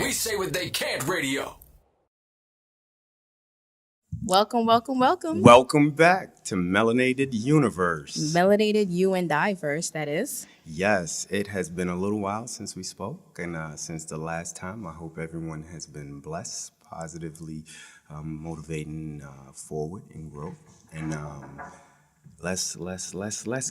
We say what they can't radio. Welcome, welcome, welcome. Welcome back to Melanated Universe. Melanated you and diverse, that is. Yes, it has been a little while since we spoke, and since the last time, I hope everyone has been blessed, positively motivating forward and growth. And let's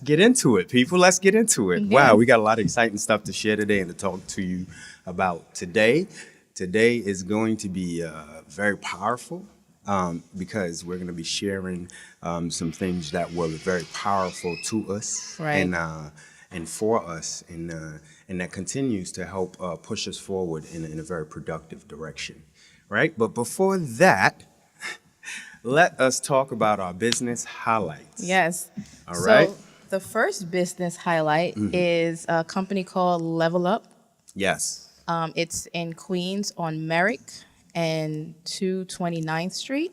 get into it, people. Let's get into it. Yeah. Wow, we got a lot of exciting stuff to share today and to talk to you about today. Today is going to be very powerful. Because we're going to be sharing some things that were very powerful to us Right. and for us, and that continues to help push us forward in a very productive direction, right? But before that, let us talk about our business highlights. Yes. All right. So the first business highlight is a company called Level Up. Yes. It's in Queens on Merrick and 229th Street.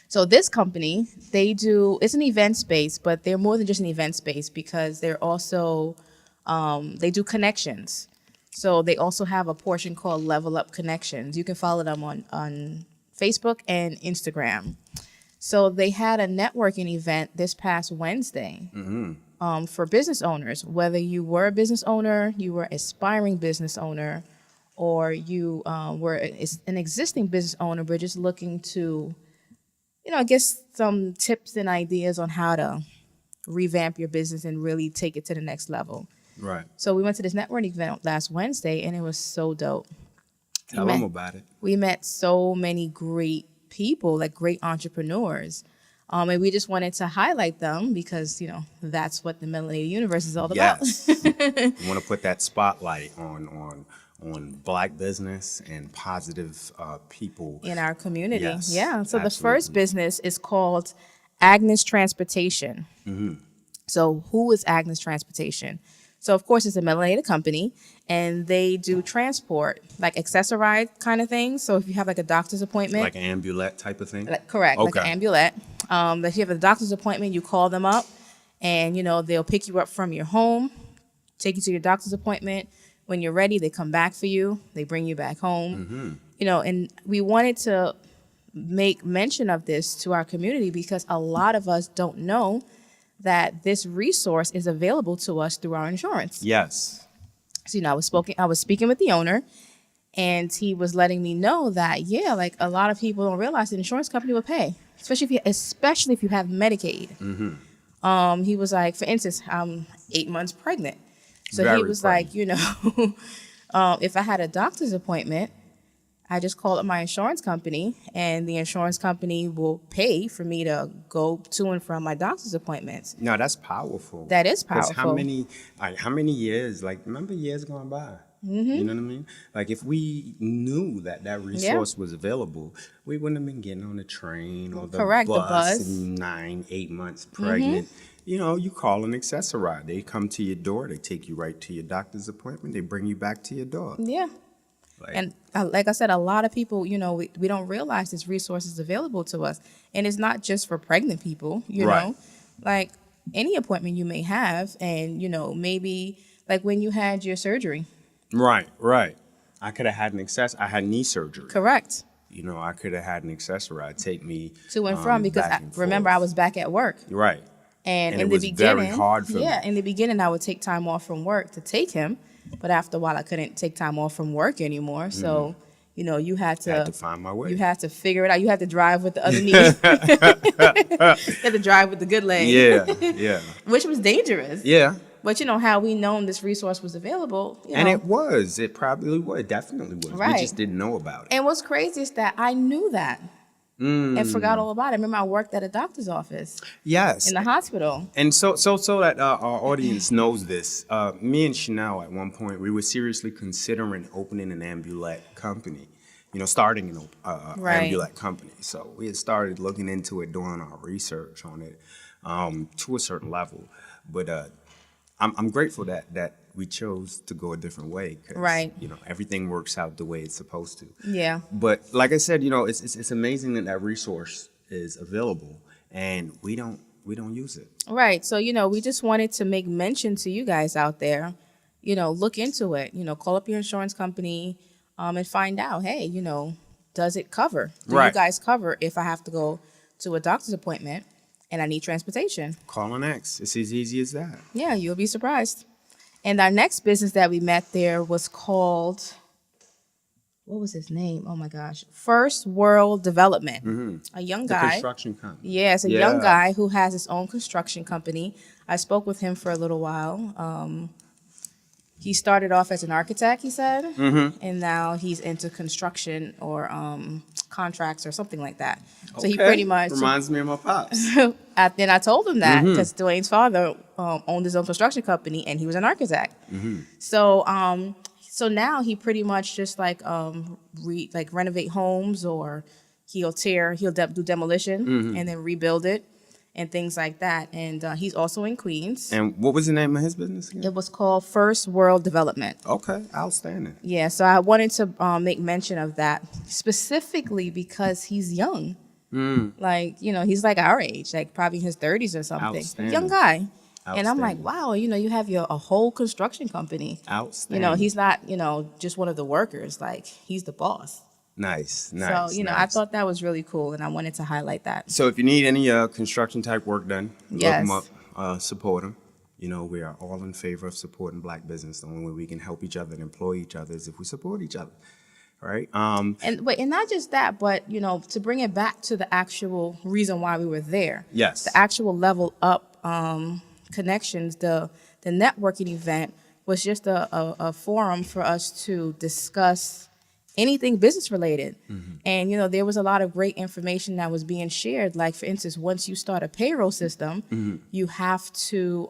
So this company, it's an event space, but they're more than just an event space because they're also, they do connections. So they also have a portion called Level Up Connections. You can follow them on Facebook and Instagram. So they had a networking event this past Wednesday for business owners, whether you were a business owner, you were aspiring business owner, or you were an existing business owner, but just looking to, get some tips and ideas on how to revamp your business and really take it to the next level. Right. So we went to this networking event last Wednesday, and it was so dope. Tell them about it. We met so many great people, like great entrepreneurs. And we just wanted to highlight them because, that's what the Melanated Universe is all about. Yes. You want to put that spotlight on Black business and positive people In our community. Yes, Yeah. So the absolutely. first business is called Agnes Transportation. So who is Agnes Transportation? So of course it's a melanated company, and they do transport, like accessorized kind of things. So if you have like a doctor's appointment, like an ambulette type of thing. correct, like Okay. an ambulette. If you have a doctor's appointment, you call them up, and they'll pick you up from your home, take you to your doctor's appointment. When you're ready, they come back for you. They bring you back home. And we wanted to make mention of this to our community because a lot of us don't know that this resource is available to us through our insurance. Yes. So, I was speaking with the owner, and he was letting me know that, like a lot of people don't realize the insurance company will pay, especially if you have Medicaid. He was like, for instance, I'm 8 months pregnant. So Very he was pregnant. like, if I had a doctor's appointment, I just call up my insurance company, and the insurance company will pay for me to go to and from my doctor's appointments. No, that's powerful. That is 'Cause powerful. how many years, remember years gone by? You know what I mean? Like, if we knew that resource was available, we wouldn't have been getting on the train or the Correct, the bus, bus. 8 months pregnant. You call an accessoride. They come to your door. They take you right to your doctor's appointment. They bring you back to your door. Yeah. Like, And like I said, a lot of people, we don't realize this resource is available to us. And it's not just for pregnant people, Right. like any appointment you may have. And, maybe like when you had your surgery. right. I could have had I had knee surgery. Correct. I could have had an accessoride take me To and from, because back and remember, I forth. was back at work. Right. And And in it the was beginning, very hard for me. in the beginning, I would take time off from work to take him. But after a while, I couldn't take time off from work anymore. So, you had I had to find my way. You had to figure it out. You had to drive with the other knee. You had to drive with the good leg. Yeah. Which was dangerous. Yeah. But had we known this resource was available, And it was. It probably was. It definitely was. We Right. just didn't know about it. And what's crazy is that I knew that and forgot all about it. Remember, I worked at a doctor's office Yes. in the hospital. And so that our audience knows this, me and Chanel at one point, we were seriously considering opening an ambulette company, starting an Right. ambulette company. So we had started looking into it, doing our research on it to a certain level. But I'm grateful that we chose to go a different way because Right. everything works out the way it's supposed to. Yeah. But like I said, it's amazing that resource is available and we don't use it. Right. So, we just wanted to make mention to you guys out there, look into it. Call up your insurance company. and find out, hey, does it cover? Do you Right. guys cover if I have to go to a doctor's appointment and I need transportation? Call an X. It's as easy as that. Yeah, you'll be surprised. And our next business that we met there was called, what was his name? Oh my gosh. First World Development. A young The guy. construction company. Yeah, it's a young guy who has his own construction company. I spoke with him for a little while. He started off as an architect, he said, and now he's into construction or contracts or something like that. So he pretty much reminds me of my pops. Then I told him that because Dwayne's father owned his own construction company and he was an architect. So now he pretty much just like renovate homes, or he'll do demolition and then rebuild it and things like that. And he's also in Queens. And what was the name of his business again? It was called First World Development. Okay, outstanding. Yeah, so I wanted to make mention of that specifically because he's young. Like, he's like our age, like probably in his 30s or something. Outstanding. Young guy. And I'm like, Outstanding. wow, you have a whole construction company. Outstanding. He's not, just one of the workers. Like, he's the boss. Nice. So, Nice. I nice. thought that was really cool, and I wanted to highlight that. So if you need any construction type work done, Yes. look them up, support them. We are all in favor of supporting Black business. The only way we can help each other and employ each other is if we support each other. Right? And not just that, but to bring it back to the actual reason why we were there. Yes. The actual level up connections, the networking event was just a forum for us to discuss anything business related. And there was a lot of great information that was being shared. Like, for instance, once you start a payroll system, you have to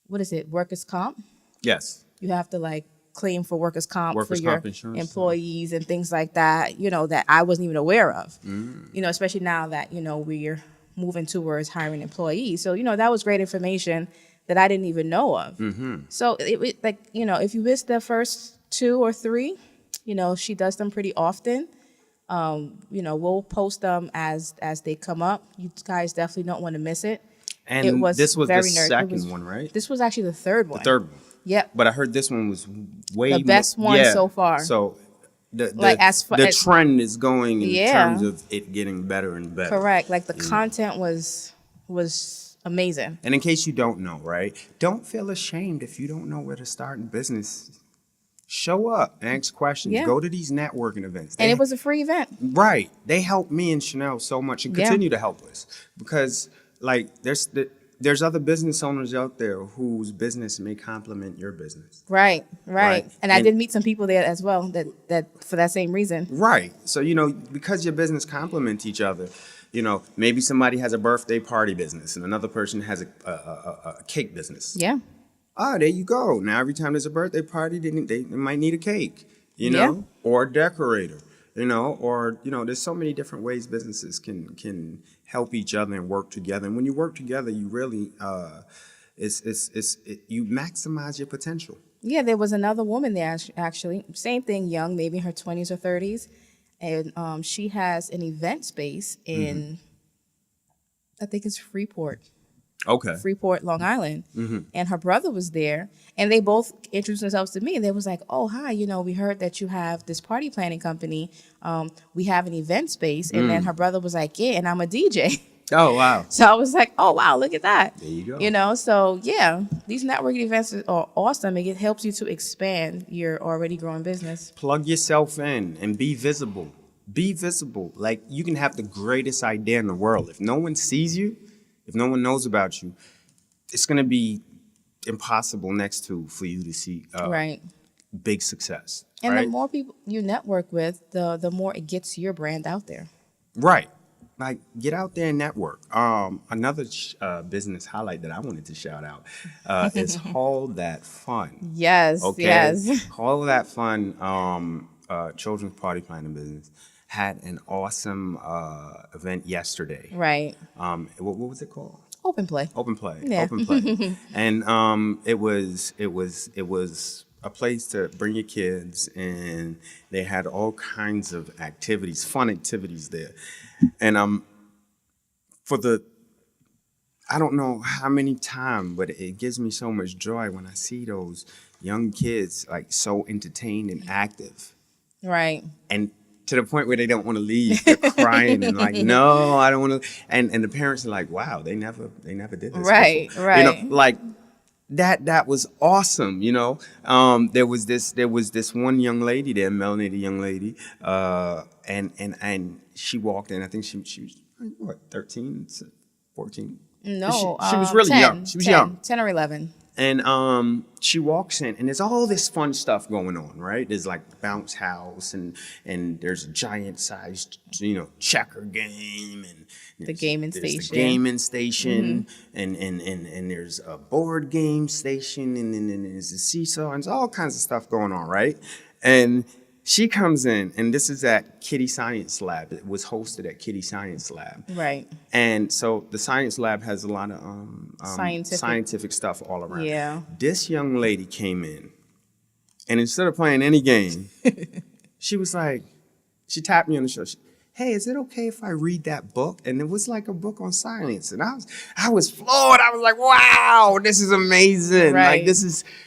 workers' comp? Yes. You have to claim for workers' comp Workers' for your comp insurance, employees and things like that, that I wasn't even aware of. Especially now that, we're moving towards hiring employees. So, that was great information that I didn't even know of. So if you missed the first 2 or 3, she does them pretty often. We'll post them as they come up. You guys definitely don't want to miss it. And It was this was the very nerve- it second was- one, right? This was actually the third one. The third one. Yep. But I heard this one was way The best one so far. So the as trend is going in Yeah. terms of it getting better and better. Correct. Like, the content was amazing. And in case you don't know, right? Don't feel ashamed if you don't know where to start in business. Show up, ask questions, Yeah. go to these networking events. And it was a free event. Right. They helped me and Chanel so much and Yeah. continue to help us because there's other business owners out there whose business may complement your business. Right. Right. And I And- did meet some people there as well that for that same reason. Right. So, because your business complements each other, maybe somebody has a birthday party business and another person has a cake business. Yeah. There you go. Now, every time there's a birthday party, they might need a cake, Yeah. or a decorator, or, there's so many different ways businesses can help each other and work together. And when you work together, you really, you maximize your potential. Yeah, there was another woman there actually. Same thing, young, maybe in her 20s or 30s. And she has an event space in, I think it's Freeport, Long Island. And her brother was there. And they both introduced themselves to me. And they was like, oh, hi, we heard that you have this party planning company. We have an event space. And then her brother was like, yeah, and I'm a DJ. Oh, wow. So I was like, oh, wow, look at that. There you go. So yeah, these networking events are awesome. It helps you to expand your already growing business. Plug yourself in and be visible. Be visible. Like, you can have the greatest idea in the world. If no one sees you, if no one knows about you, it's going to be impossible for you to see Right. big success. And right? the more people you network with, the more it gets your brand out there. Right. Like, get out there and network. Another business highlight that I wanted to shout out is Haul That Fun. Yes, Okay. yes. Haul That Fun, children's party planning business, had an awesome event yesterday. Right. What was it called? Open play. Open play. Yeah. Open play. And it was a place to bring your kids, and they had all kinds of activities, fun activities there. And I don't know how many times, but it gives me so much joy when I see those young kids like so entertained and active, Right. and to the point where they don't want to leave. They're crying and like, no, I don't want to. And the parents are like, wow, they never did this Right, before. right. Like that was awesome. There was this one young lady there, melanated young lady, and she walked in. I think she was what, 13, 14. No, She was really 10, young. She was 10, young. 10 or 11. And she walks in, and there's all this fun stuff going on, right? There's like the bounce house, and there's a giant sized, checker game, and The gaming there's station. the gaming station, and there's a board game station, and then there's the seesaw, and there's all kinds of stuff going on, right? And she comes in, and this is at Kitty Science Lab. It was hosted at Kitty Science Lab. Right. And so the Science Lab has a lot of Scientific stuff all around. Yeah. This young lady came in, and instead of playing any game, she was like, she tapped me on the shoulder. Hey, is it okay if I read that book? And it was like a book on science. And I was floored. I was like, wow, this is amazing. Right. Like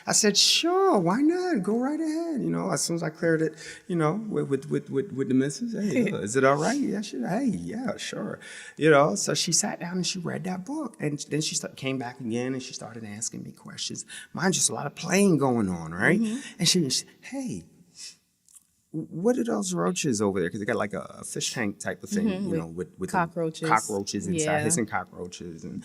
I said, sure, why not? Go right ahead. As soon as I cleared it, with the missus, hey, is it all right? Yeah, sure. Hey, yeah, sure. So she sat down and she read that book. And then she came back again and she started asking me questions. Mind, just a lot of playing going on, right? Mm-hmm. And she hey, what are those roaches over there? Because they got like a fish tank type of thing, with cockroaches. Cockroaches inside, Yeah. hissing cockroaches, and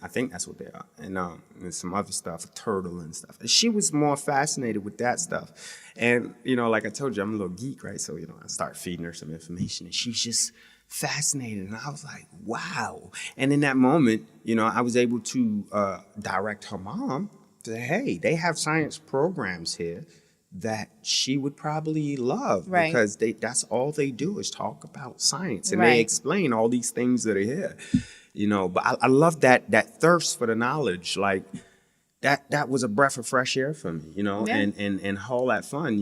I think that's what they are. And some other stuff, a turtle and stuff. And she was more fascinated with that stuff. And like I told you, I'm a little geek, right? So I start feeding her some information, and she's just fascinated. And I was like, wow. And in that moment, I was able to direct her mom to say, hey, they have science programs here that she would probably love, Right. because that's all they do is talk about science, and Right. they explain all these things that are here, But I love that thirst for the knowledge, like that was a breath of fresh air for me, Yeah. and all that fun,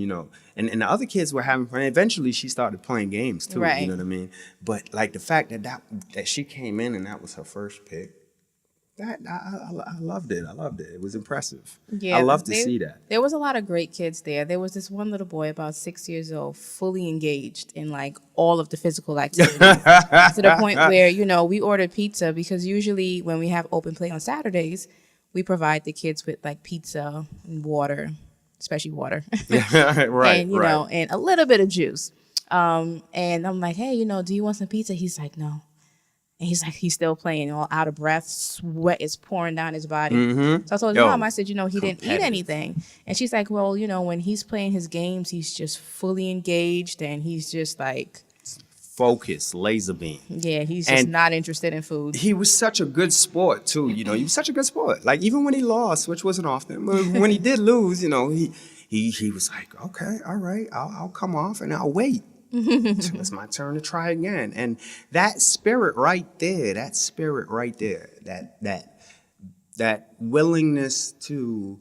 and the other kids were having fun. Eventually, she started playing games too, Right. you know what I mean? But like the fact that she came in and that was her first pick. I loved it. I loved it. It was impressive. Yeah, I love to see that. There was a lot of great kids there. There was this one little boy, about 6 years old, fully engaged in like all of the physical activities to the point where, we ordered pizza because usually when we have open play on Saturdays, we provide the kids with like pizza and water, especially water. Right, and, and a little bit of juice. And I'm like, hey, do you want some pizza? He's like, no. And he's still playing, all out of breath, sweat is pouring down his body. Mm-hmm. So I told his mom, I said, he didn't eat competitive. anything. And she's like, well, when he's playing his games, he's just fully engaged and he's just like, focus, laser beam. yeah, he's just And not interested in food. he was such a good sport too. He was such a good sport. Like even when he lost, which wasn't often, but when he did lose, he was like, okay, all right, I'll come off and I'll wait. So it's my turn to try again. And that spirit right there, that willingness to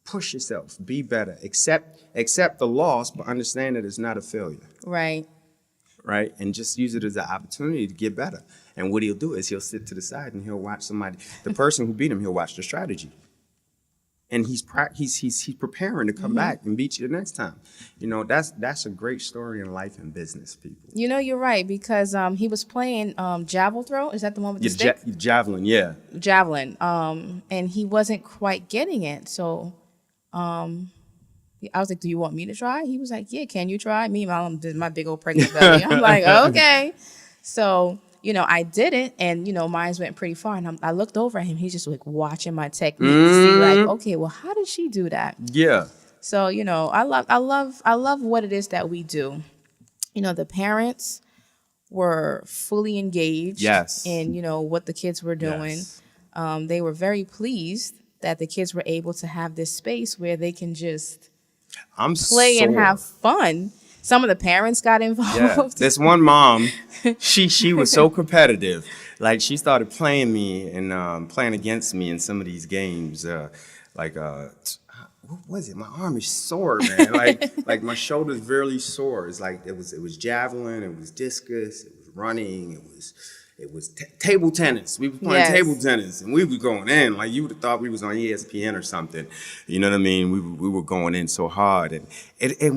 push yourself, be better, accept the loss, but understand that it's not a failure. Right. Right? And just use it as an opportunity to get better. And what he'll do is he'll sit to the side and he'll watch the person who beat him, he'll watch the strategy. And he's preparing to come back and beat you the next time. That's a great story in life and business, people. You're right, because he was playing javelin throw. Is that the one with the stick? Javelin, yeah. Javelin. And he wasn't quite getting it. So I was like, do you want me to try? He was like, yeah, can you try? Meanwhile, I'm doing my big old pregnant belly. I'm like, okay. So, I did it, and, mine went pretty far. And I looked over at him. He's just like watching my technique to see like, okay, well, how did she do that? Yeah. So, I love what it is that we do. The parents were fully engaged Yes. in, what the kids were doing. Yes. They were very pleased that the kids were able to have this space where they can just play and have fun. Some of the parents got involved. Yeah. This one mom, she was so competitive. Like she started playing me and playing against me in some of these games. What was it? My arm is sore, man. like my shoulder's really sore. It's like it was javelin, it was discus, it was running, table tennis. We were playing Yes. table tennis, and we were going in like you would have thought we was on ESPN or something. You know what I mean? We were going in so hard, and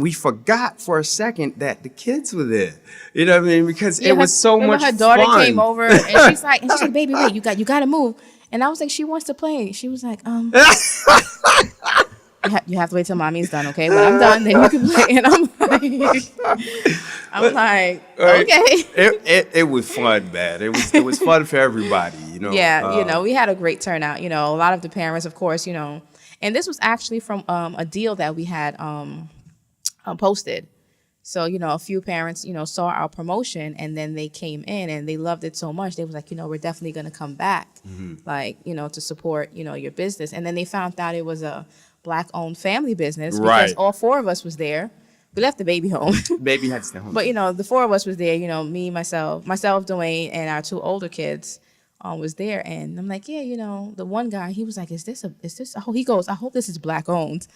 we forgot for a second that the kids were there. You know what I mean? Because it was so remember much her daughter fun. came over and she's like, baby, wait, you got to move. And I was like, she wants to play. She was like, you have to wait till mommy's done, okay? When I'm done, then you can play. And I'm like, okay. It was fun, man. It was fun for everybody, you know. Yeah, we had a great turnout. You know, a lot of the parents, of course, you know, and this was actually from a deal that we had posted. So, you know, a few parents, you know, saw our promotion and then they came in and they loved it so much. They was like, you know, we're definitely going to come back, like, you know, to support, you know, your business. And then they found out it was a Black-owned family business because all four of us was there. We left the baby home. Baby had to stay home. But, you know, the four of us was there, you know, me, myself, Dwayne, and our two older kids was there. And I'm like, yeah, you know, the one guy, he was like, is this, he goes, I hope this is Black-owned.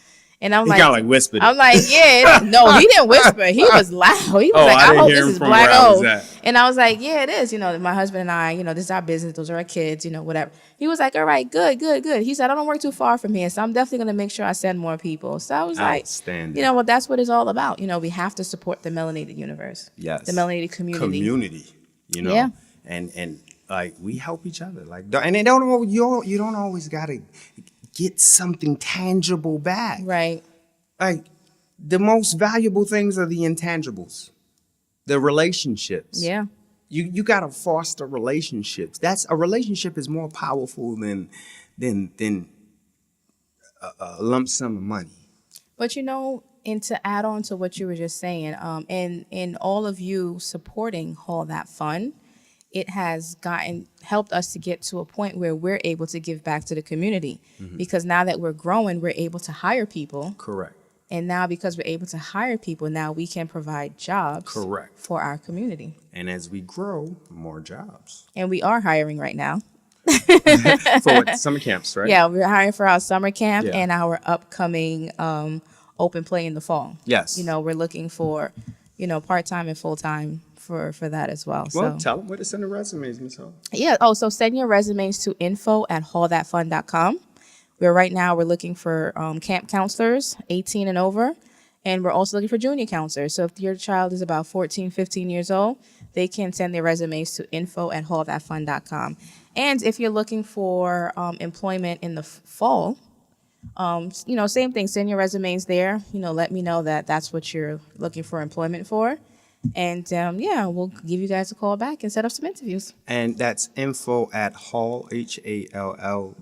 And I'm he like, kind of like whispered. I'm like, yeah, no, he didn't whisper. He was loud. He was like, I hope this is Black-owned. And I was like, yeah, it is. You know, my husband and I, you know, this is our business. Those are our kids, you know, whatever. He was like, all right, good. He said, I don't work too far from here, so I'm definitely going to make sure I send more people. So I was like, you know, well, that's what it's all about. You know, we have to support the Melanated Universe. Yes. The Melanated community. You know. Yeah. And like we help each other. Like, and they don't you don't always got to get something tangible back. Right. Like, the most valuable things are the intangibles, the relationships. Yeah. You got to foster relationships. A relationship is more powerful than a lump sum of money. But, you know, and to add on to what you were just saying, in all of you supporting Haul That Fun, it has helped us to get to a point where we're able to give back to the community. Because now that we're growing, we're able to hire people. Correct. And now because we're able to hire people, now we can provide jobs for our community. And as we grow, more jobs. And we are hiring right now. For what, summer camps, right? Yeah, we're hiring for our summer camp and our upcoming open play in the fall. Yes. You know, we're looking for, you know, part-time and full-time for that as well. Well, tell them where to send the resumes, Ms. Hall. Yeah. Oh, so send your resumes to info@haulthatfun.com. Right now we're looking for camp counselors, 18 and over, and we're also looking for junior counselors. So if your child is about 14, 15 years old, they can send their resumes to info@haulthatfun.com. And if you're looking for employment in the fall, you know, same thing, send your resumes there. You know, let me know that that's what you're looking for employment for. And yeah, we'll give you guys a call back and set up some interviews. And that's info@hall, HALL,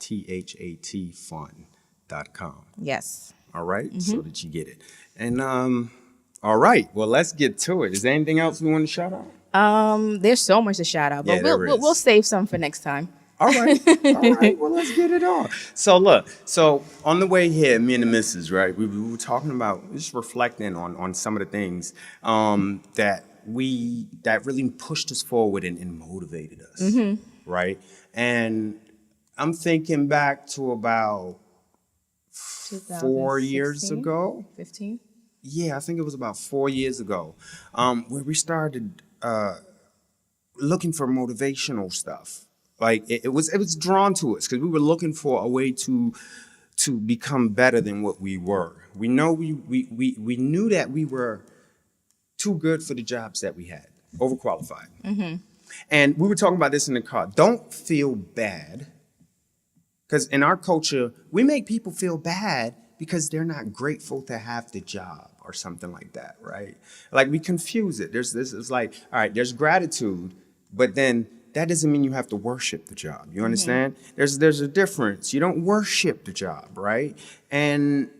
THATfun.com. Yes. All right, so that you get it. And all right, well, let's get to it. Is there anything else we want to shout out? There's so much to shout out, but we'll save some for next time. All right, well, let's get it on. So look, on the way here, me and the missus, right, we were talking about, just reflecting on some of the things that really pushed us forward and motivated us, right? And I'm thinking back to about 4 years ago. 15? Yeah, I think it was about 4 years ago, where we started looking for motivational stuff. Like it was drawn to us because we were looking for a way to become better than what we were. We know we knew that we were too good for the jobs that we had, overqualified. And we were talking about this in the car. Don't feel bad, because in our culture we make people feel bad because they're not grateful to have the job or something like that, right? Like we confuse it. It's like, all right, there's gratitude, but then that doesn't mean you have to worship the job. You understand? There's a difference. You don't worship the job, right? And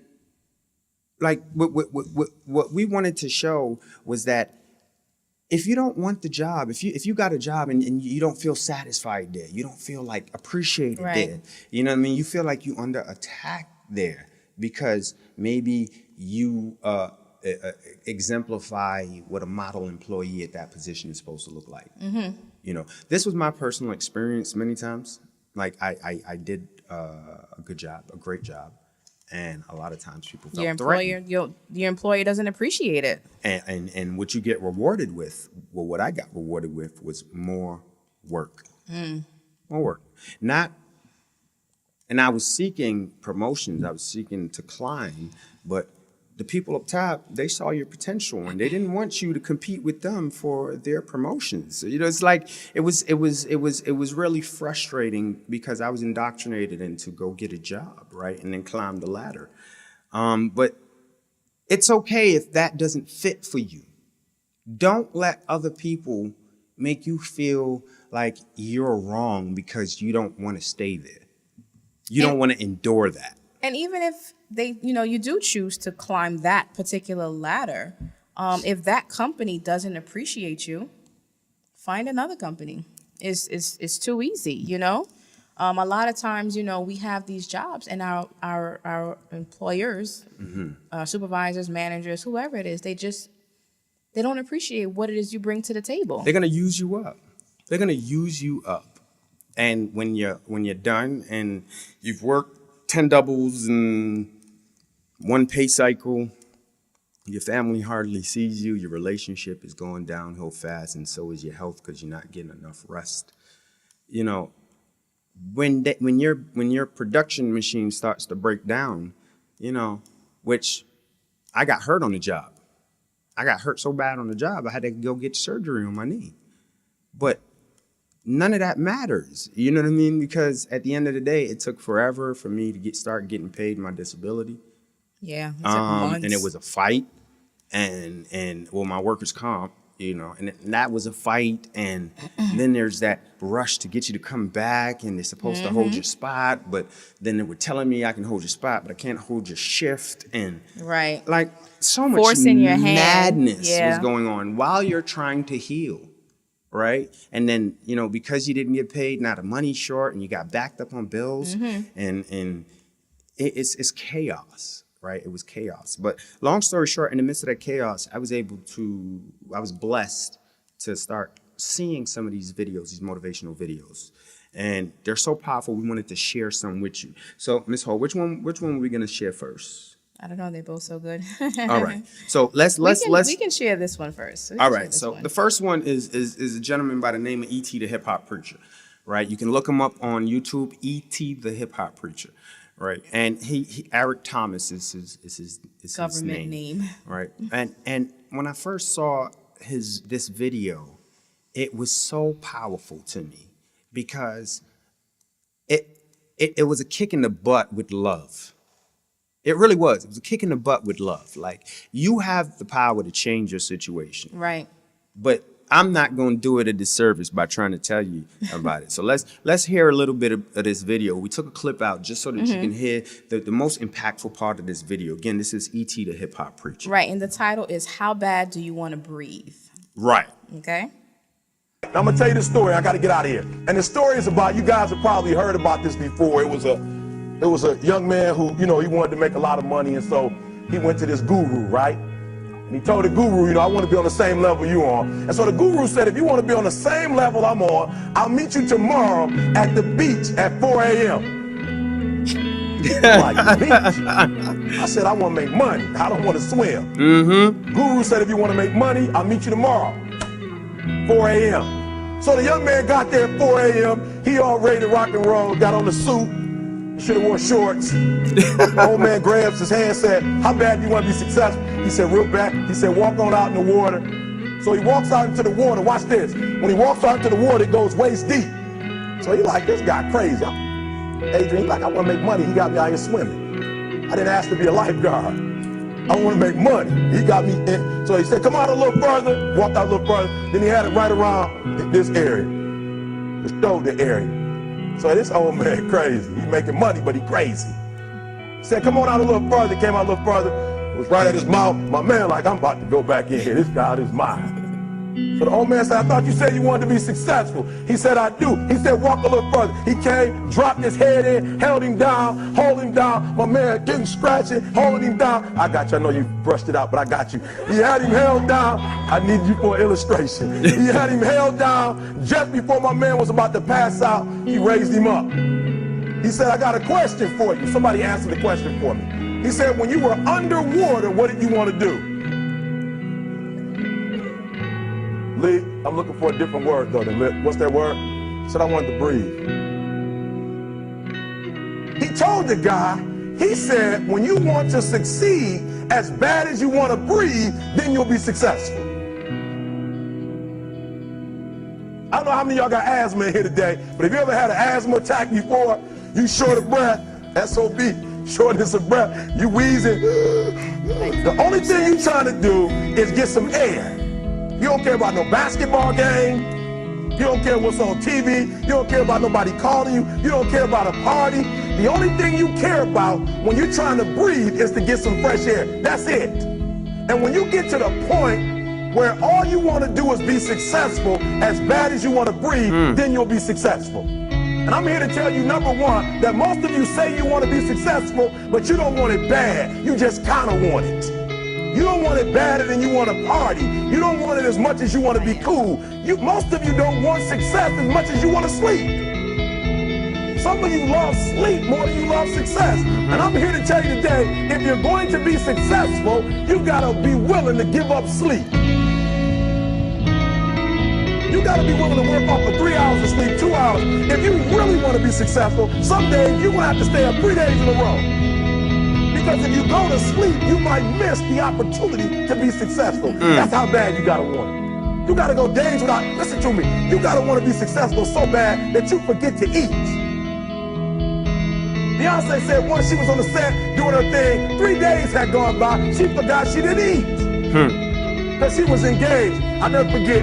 like what we wanted to show was that if you don't want the job, if you got a job and you don't feel satisfied there, you don't feel like appreciated there, you know what I mean? You feel like you under attack there because maybe you exemplify what a model employee at that position is supposed to look like. You know, this was my personal experience many times. Like I did a good job, a great job, And a lot of times people Your felt threatened. your employer doesn't appreciate it. And what you get rewarded with, well, what I got rewarded with was more work. More work. And I was seeking promotions. I was seeking to climb, but the people up top, they saw your potential and they didn't want you to compete with them for their promotions. You know, it's like it was really frustrating because I was indoctrinated into go get a job, right? And then climb the ladder. But it's okay if that doesn't fit for you. Don't let other people make you feel like you're wrong because you don't want to stay there. You don't want to endure that. And even if you do choose to climb that particular ladder, if that company doesn't appreciate you, find another company. It's too easy, you know? A lot of times, we have these jobs and our employers, supervisors, managers, whoever it is, they don't appreciate what it is you bring to the table. They're going to use you up. They're going to use you up. And when you're done and you've worked 10 doubles in one pay cycle, your family hardly sees you, your relationship is going downhill fast, and so is your health because you're not getting enough rest. You know, when your production machine starts to break down, which I got hurt on the job. I got hurt so bad on the job, I had to go get surgery on my knee. But none of that matters. You know what I mean? Because at the end of the day, it took forever for me to start getting paid my disability. Yeah, it took months. And it was a fight. And my workers' comp, and that was a fight. And then there's that rush to get you to come back, and they're supposed to hold your spot, but then they were telling me I can hold your spot, but I can't hold your shift. And right, like so much forcing your hand. Madness was going on while you're trying to heal. Right. And then, because you didn't get paid, now the money's short and you got backed up on bills and it's chaos. Right. It was chaos. But long story short, in the midst of that chaos, I was blessed to start seeing some of these videos, these motivational videos. And they're so powerful. We wanted to share some with you. So, Ms. Ho, which one are we going to share first? I don't know. They're both so good. All right. So we can share this one first. All right. So the first one is a gentleman by the name of E.T. the Hip Hop Preacher. Right. You can look him up on YouTube. E.T. the Hip Hop Preacher. Right. And he Eric Thomas is his government name. Right. And when I first saw this video, it was so powerful to me because it was a kick in the butt with love. It really was. It was a kick in the butt with love. Like, you have the power to change your situation. Right. But I'm not going to do it a disservice by trying to tell you about it. So let's hear a little bit of this video. We took a clip out just so that you can hear the most impactful part of this video. Again, this is E.T. the Hip Hop Preacher. Right. And the title is How Bad Do You Want to Breathe? Right. Okay. I'm going to tell you the story. I got to get out of here. And the story is about, you guys have probably heard about this before. It was a young man who, he wanted to make a lot of money, and so he went to this guru, right? And he told the guru, I want to be on the same level you on. And so the guru said, if you want to be on the same level I'm on, I'll meet you tomorrow at the beach at 4 a.m. Like, beach? I said, I want to make money. I don't want to swim. Guru said, if you want to make money, I'll meet you tomorrow, 4 a.m. So the young man got there at 4 a.m. He all ready to rock and roll, got on the suit. Should have worn shorts. The old man grabs his hand, said, how bad do you want to be successful? He said, real bad. He said, walk on out in the water. So he walks out into the water. Watch this. When he walks out into the water, it goes waist deep. So he like, this guy crazy. Adrian, he like, I want to make money. He got me out here swimming. I didn't ask to be a lifeguard. I want to make money. He got me in. So he said, come out a little further. Walked out a little further. Then he had it right around this area, the shoulder area. So this old man crazy. He making money, but he crazy. He said, come on out a little further. Came out a little further. It was right at his mouth. My man like, I'm about to go back in here. This guy is mine. So the old man said, I thought you said you wanted to be successful. He said, I do. He said, walk a little further. He came, dropped his head in, held him down, hold him down. My man getting scratching, holding him down. I got you. I know you brushed it out, but I got you. He had him held down. I need you for an illustration. He had him held down. Just before my man was about to pass out, he raised him up. He said, I got a question for you. Somebody answered the question for me. He said, when you were underwater, what did you want to do? Lee, I'm looking for a different word though than lip. What's that word? He said, I wanted to breathe. He told the guy, he said, when you want to succeed as bad as you want to breathe, then you'll be successful. I don't know how many of y'all got asthma in here today, but if you ever had an asthma attack before, you short of breath, SOB, shortness of breath, you wheezing. The only thing you trying to do is get some air. You don't care about no basketball game. You don't care what's on TV. You don't care about nobody calling you. You don't care about a party. The only thing you care about when you're trying to breathe is to get some fresh air. That's it. And when you get to the point where all you want to do is be successful as bad as you want to breathe, then you'll be successful. And I'm here to tell you, number one, that most of you say you want to be successful, but you don't want it bad. You just kind of want it. You don't want it badder than you want to party. You don't want it as much as you want to be cool. Most of you don't want success as much as you want to sleep. Some of you love sleep more than you love success. And I'm here to tell you today, if you're going to be successful, you got to be willing to give up sleep. You got to be willing to work off for 3 hours of sleep, 2 hours. If you really want to be successful, some days you're going to have to stay up 3 days in a row. Because if you go to sleep, you might miss the opportunity to be successful. That's how bad you got to want it. You got to go days without, listen to me, you got to want to be successful so bad that you forget to eat. Beyonce said once she was on the set doing her thing, 3 days had gone by, she forgot she didn't eat. Because she was engaged. I'll never forget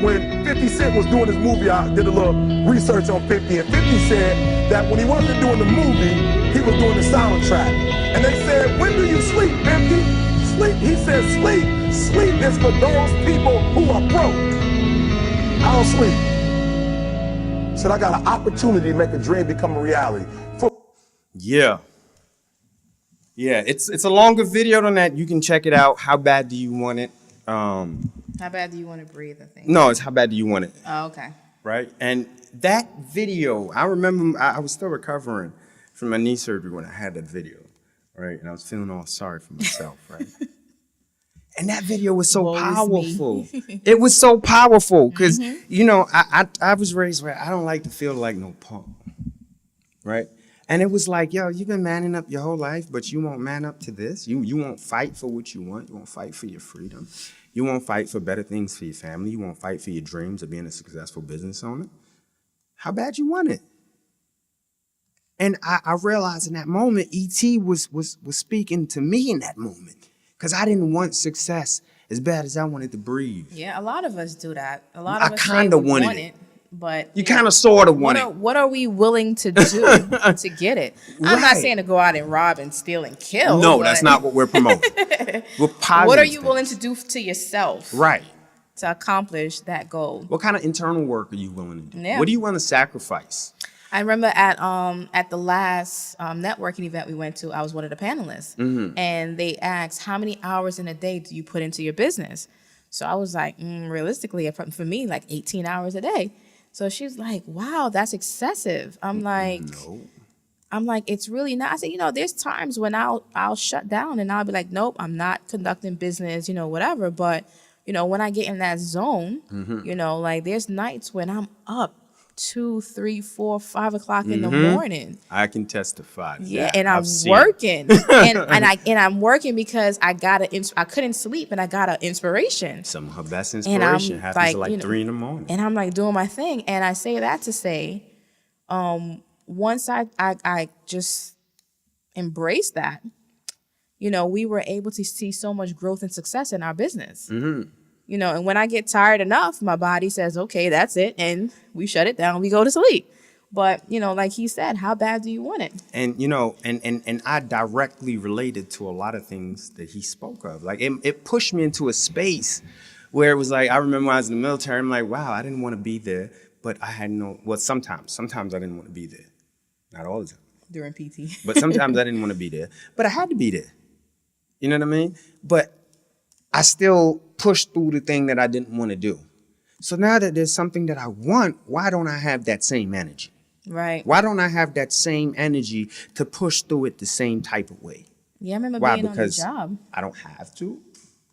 when 50 Cent was doing his movie, I did a little research on 50, and 50 said that when he wasn't doing the movie, he was doing the soundtrack. And they said, when do you sleep, 50? Sleep, he said, sleep is for those people who are broke. I don't sleep. He said, I got an opportunity to make a dream become a reality. Yeah, it's a longer video than that. You can check it out. How bad do you want it? How bad do you want to breathe, I think? No, it's how bad do you want it? Oh, okay. Right? And that video, I remember I was still recovering from my knee surgery when I had that video, right? And I was feeling all sorry for myself, right? And that video was so powerful. It was so powerful because, you know, I was raised where I don't like to feel like no punk, right? And it was like, yo, you've been manning up your whole life, but you won't man up to this. You won't fight for what you want. You won't fight for your freedom. You won't fight for better things for your family. You won't fight for your dreams of being a successful business owner. How bad you want it? And I realized in that moment, E.T. was speaking to me in that moment because I didn't want success as bad as I wanted to breathe. Yeah, a lot of us do that. A lot of us kind of wanted it. But you kind of sort of want it. What are we willing to do to get it? I'm not saying to go out and rob and steal and kill. No, that's not what we're promoting. We're positive. What are you willing to do to yourself? Right. To accomplish that goal. What kind of internal work are you willing to do? Yeah. What do you want to sacrifice? I remember at the last networking event we went to, I was one of the panelists, and they asked, how many hours in a day do you put into your business? So I was like, realistically, for me, like 18 hours a day. So she's like, wow, that's excessive. I'm like, no. It's really not. I said, there's times when I'll shut down and I'll be like, nope, I'm not conducting business, whatever. But, when I get in that zone, like there's nights when I'm up 2, 3, 4, 5 o'clock in the morning. I can testify. Yeah, and I'm working, and I'm working because I couldn't sleep, and I got an inspiration. Some of her best inspiration happens at like 3 in the morning. And I'm like doing my thing, and I say that to say, once I just embraced that, we were able to see so much growth and success in our business. And when I get tired enough, my body says, okay, that's it. And we shut it down. We go to sleep. But, like he said, how bad do you want it? And, and I directly related to a lot of things that he spoke of. Like it pushed me into a space where it was like, I remember when I was in the military, I'm like, wow, I didn't want to be there. But I had sometimes I didn't want to be there. Not all the time. During PT. But sometimes I didn't want to be there. But I had to be there. You know what I mean? But I still pushed through the thing that I didn't want to do. So now that there's something that I want, why don't I have that same energy? Right. Why don't I have that same energy to push through it the same type of way? Yeah, I remember Why? being on the Because job. I don't have to.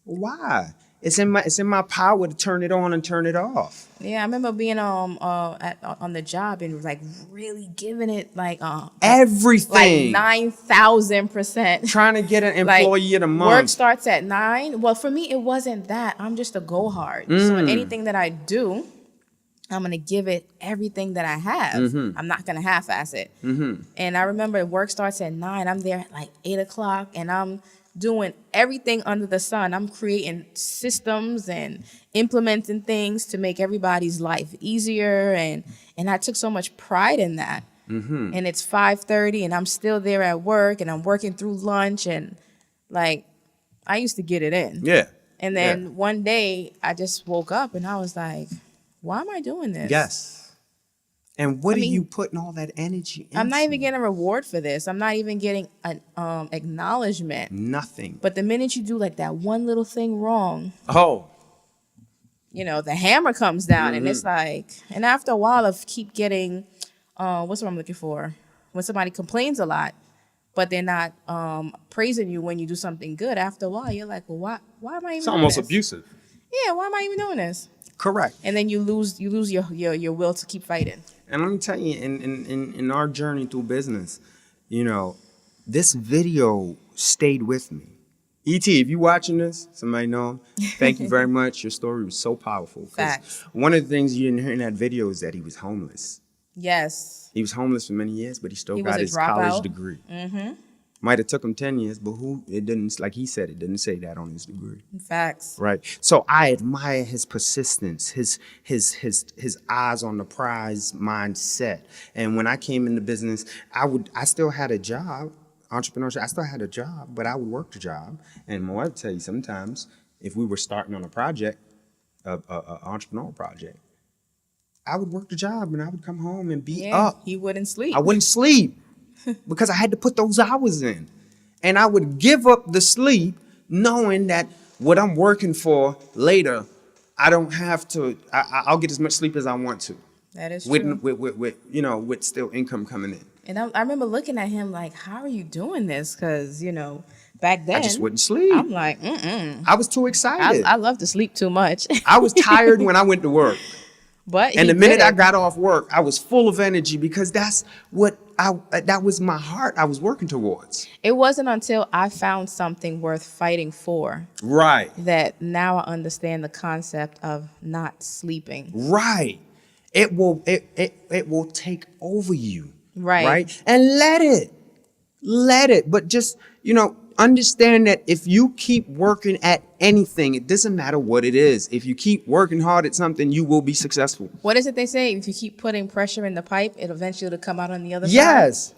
Why? It's in my power to turn it on and turn it off. Yeah, I remember being on the job and like really giving it like Everything. 9,000%. Trying to get an Like employee of the month. work starts at 9. Well, for me, it wasn't that. I'm just a go hard. So in anything that I do, I'm gonna give it everything that I have. I'm not gonna half-ass it. And I remember work starts at 9. I'm there at like 8 o'clock, and I'm doing everything under the sun. I'm creating systems and implementing things to make everybody's life easier, and I took so much pride in that. And it's 5:30, and I'm still there at work, and I'm working through lunch, and like I used to get it in. Yeah. And then one day I just woke up and I was like, why am I doing this? Yes. And what I are mean, you putting all that energy into? I'm not even getting a reward for this. I'm not even getting an acknowledgement. Nothing. But the minute you do like that one little thing wrong, Oh. the hammer comes down, and it's like, and after a while of keep getting, what's what I'm looking for? When somebody complains a lot, but they're not praising you when you do something good. After a while, you're like, well, why am I even? It's doing almost this? abusive. Yeah, why am I even doing this? Correct. And then you lose your will to keep fighting. And let me tell you, in our journey through business, this video stayed with me. E.T., if you watching this, somebody know him, thank you very much. Your story was so powerful. 'Cause Facts. one of the things you didn't hear in that video is that he was homeless. Yes. He was homeless for many years, but he still He was got a his college dropout. degree. Might have took him 10 years, but it didn't, like he said, it didn't say that on his degree. Facts. Right. So I admire his persistence, his eyes on the prize mindset. And when I came into business, I still had a job, entrepreneurship. I still had a job, but I would work the job. And more, I tell you, sometimes if we were starting on a project, a entrepreneurial project, I would work the job and I would come home and be up. He wouldn't sleep. I wouldn't sleep because I had to put those hours in. And I would give up the sleep knowing that what I'm working for later, I don't have to, I'll get as much sleep as I want to. That is true. With still income coming in. And I remember looking at him like, how are you doing this? Because, back then. I just wouldn't sleep. I'm like, I was too excited. I love to sleep too much. I was tired when I went to work. But And the minute I got off work, I was full of energy because that's what that was my heart I was working towards. It wasn't until I found something worth fighting for Right. that now I understand the concept of not sleeping. Right. It will take over you. Right. Right. And let it. But just, understand that if you keep working at anything, it doesn't matter what it is. If you keep working hard at something, you will be successful. What is it they say? If you keep putting pressure in the pipe, it eventually will come out on the other side. Yes.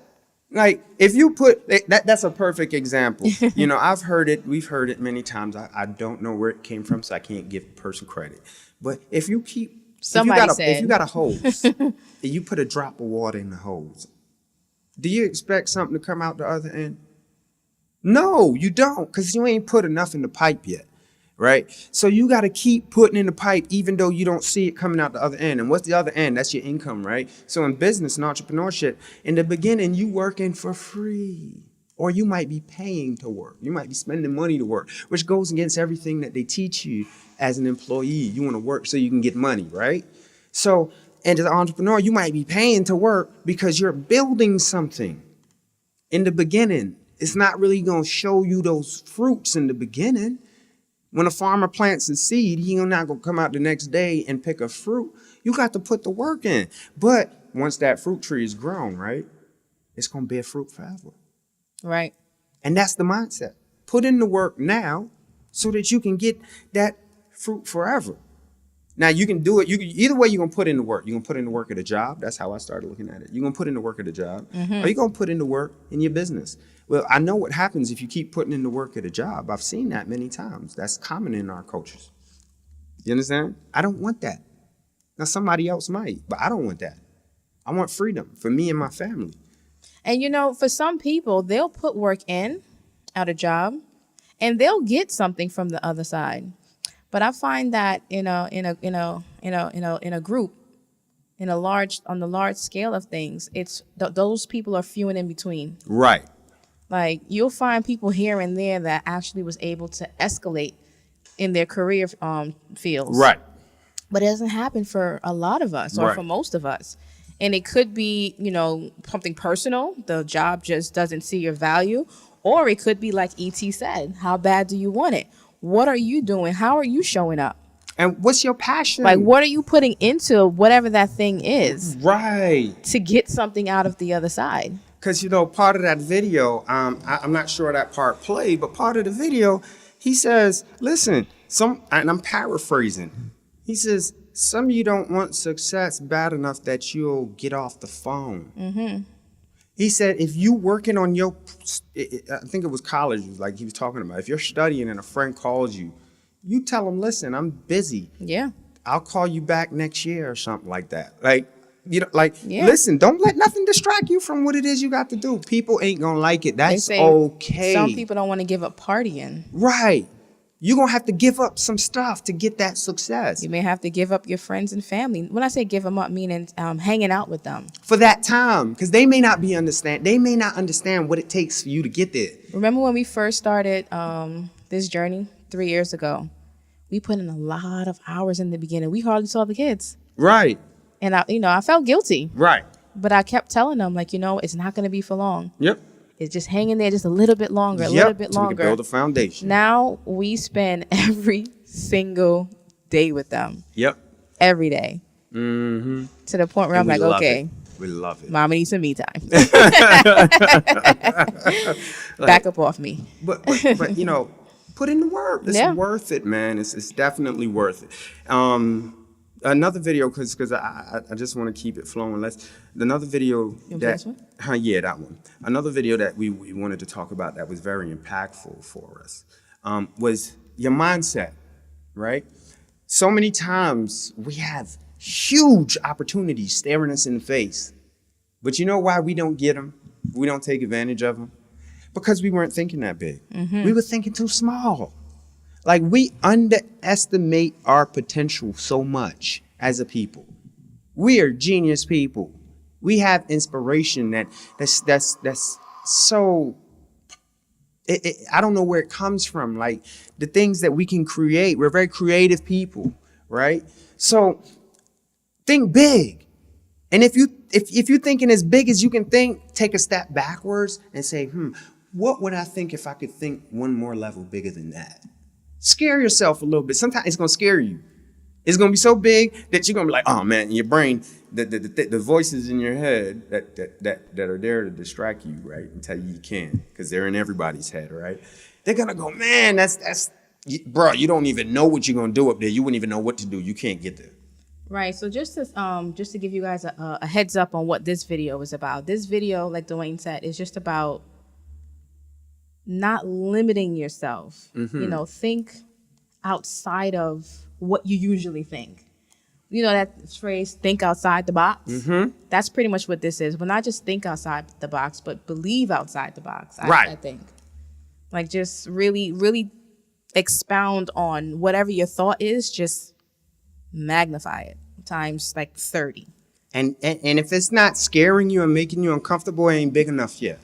Like if you put that's a perfect example. I've heard it. We've heard it many times. I don't know where it came from, so I can't give a person credit. But if you got a hose and you put a drop of water in the hose, do you expect something to come out the other end? No, you don't, because you ain't put enough in the pipe yet, right? So you got to keep putting in the pipe even though you don't see it coming out the other end. And what's the other end? That's your income, right? So in business and entrepreneurship, in the beginning, you working for free. Or you might be paying to work. You might be spending money to work, which goes against everything that they teach you as an employee. You want to work so you can get money, right? So, and as an entrepreneur, you might be paying to work because you're building something. In the beginning, it's not really going to show you those fruits in the beginning. When a farmer plants a seed, he's not going to come out the next day and pick a fruit. You got to put the work in. But once that fruit tree is grown, right, it's going to bear fruit forever. Right. And that's the mindset. Put in the work now so that you can get that fruit forever. Now, you can do it. Either way, you're going to put in the work. You're going to put in the work at a job. That's how I started looking at it. You're going to put in the work at a job. Or you're going to put in the work in your business. Well, I know what happens if you keep putting in the work at a job. I've seen that many times. That's common in our cultures. You understand? I don't want that. Now, somebody else might, but I don't want that. I want freedom for me and my family. And for some people, they'll put work in at a job and they'll get something from the other side. But I find that in a group, on the large scale of things, it's those people are few and in between. Right. Like you'll find people here and there that actually was able to escalate in their career fields. Right. But it doesn't happen for a lot of us or Right. for most of us. And it could be, something personal. The job just doesn't see your value. Or it could be like E.T. said, how bad do you want it? What are you doing? How are you showing up? And what's your passion? Like, what are you putting into whatever that thing is Right. to get something out of the other side? Because, part of that video, I'm not sure that part played, but part of the video, he says, listen, and I'm paraphrasing. He says, some of you don't want success bad enough that you'll get off the phone. Mm-hmm. He said, if you working on I think it was college, like he was talking about, if you're studying and a friend calls you, you tell them, listen, I'm busy. Yeah. I'll call you back next year or something like that. Yeah. Listen, don't let nothing distract you from what it is you got to do. People ain't going to like it. That's okay. Some people don't want to give up partying. Right. You're going to have to give up some stuff to get that success. You may have to give up your friends and family. When I say give them up, meaning hanging out with them. For that time, because they may not understand what it takes for you to get there. Remember when we first started this journey 3 years ago? We put in a lot of hours in the beginning. We hardly saw the kids. Right. And I felt guilty. Right. But I kept telling them, it's not going to be for long. Yep. It's just hanging there just a little bit longer, a little bit so longer. We can build a foundation. Now we spend every single day with them. Yep. Every day. Mm-hmm. To the point where I'm like, okay. We love it. Mama needs some me time. Back up off me. But put in the work. It's worth it, man. It's definitely worth it. Another video, because I just want to keep it flowing. Another video that one. Another video that we wanted to talk about that was very impactful for us was your mindset, right? So many times we have huge opportunities staring us in the face, but you know why we don't get them? We don't take advantage of them? Because we weren't thinking that big. Mm-hmm. We were thinking too small. Like, we underestimate our potential so much as a people. We are genius people. We have inspiration that's so. I don't know where it comes from. Like, the things that we can create. We're very creative people, right? So think big. And if you're thinking as big as you can think, take a step backwards and say, what would I think if I could think one more level bigger than that? Scare yourself a little bit. Sometimes it's going to scare you. It's going to be so big that you're going to be like, oh, man, your brain, the voices in your head that are there to distract you, right, and tell you can't, because they're in everybody's head, right? They're going to go, man, bro, you don't even know what you're going to do up there. You wouldn't even know what to do. You can't get there. Right. So just to give you guys a heads up on what this video is about. This video, like Dwayne said, is just about not limiting yourself. Mm-hmm. Think outside of what you usually think. That phrase, think outside the box? Mm-hmm. That's pretty much what this is. But not just think outside the box, but believe outside the box, I think. Like, just really, really expound on whatever your thought is, just magnify it times like 30. And if it's not scaring you and making you uncomfortable, it ain't big enough yet.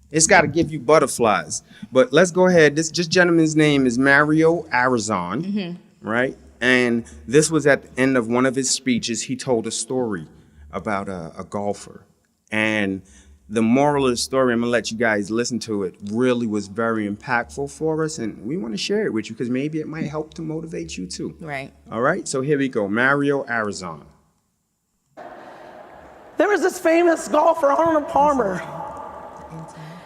It's got to give you butterflies. But let's go ahead. This gentleman's name is Mario Arizon, right? And this was at the end of one of his speeches. He told a story about a golfer. And the moral of the story, I'm going to let you guys listen to it, really was very impactful for us. And we want to share it with you because maybe it might help to motivate you too. Right. All right. So here we go. Mario Arizon. There was this famous golfer, Arnold Palmer.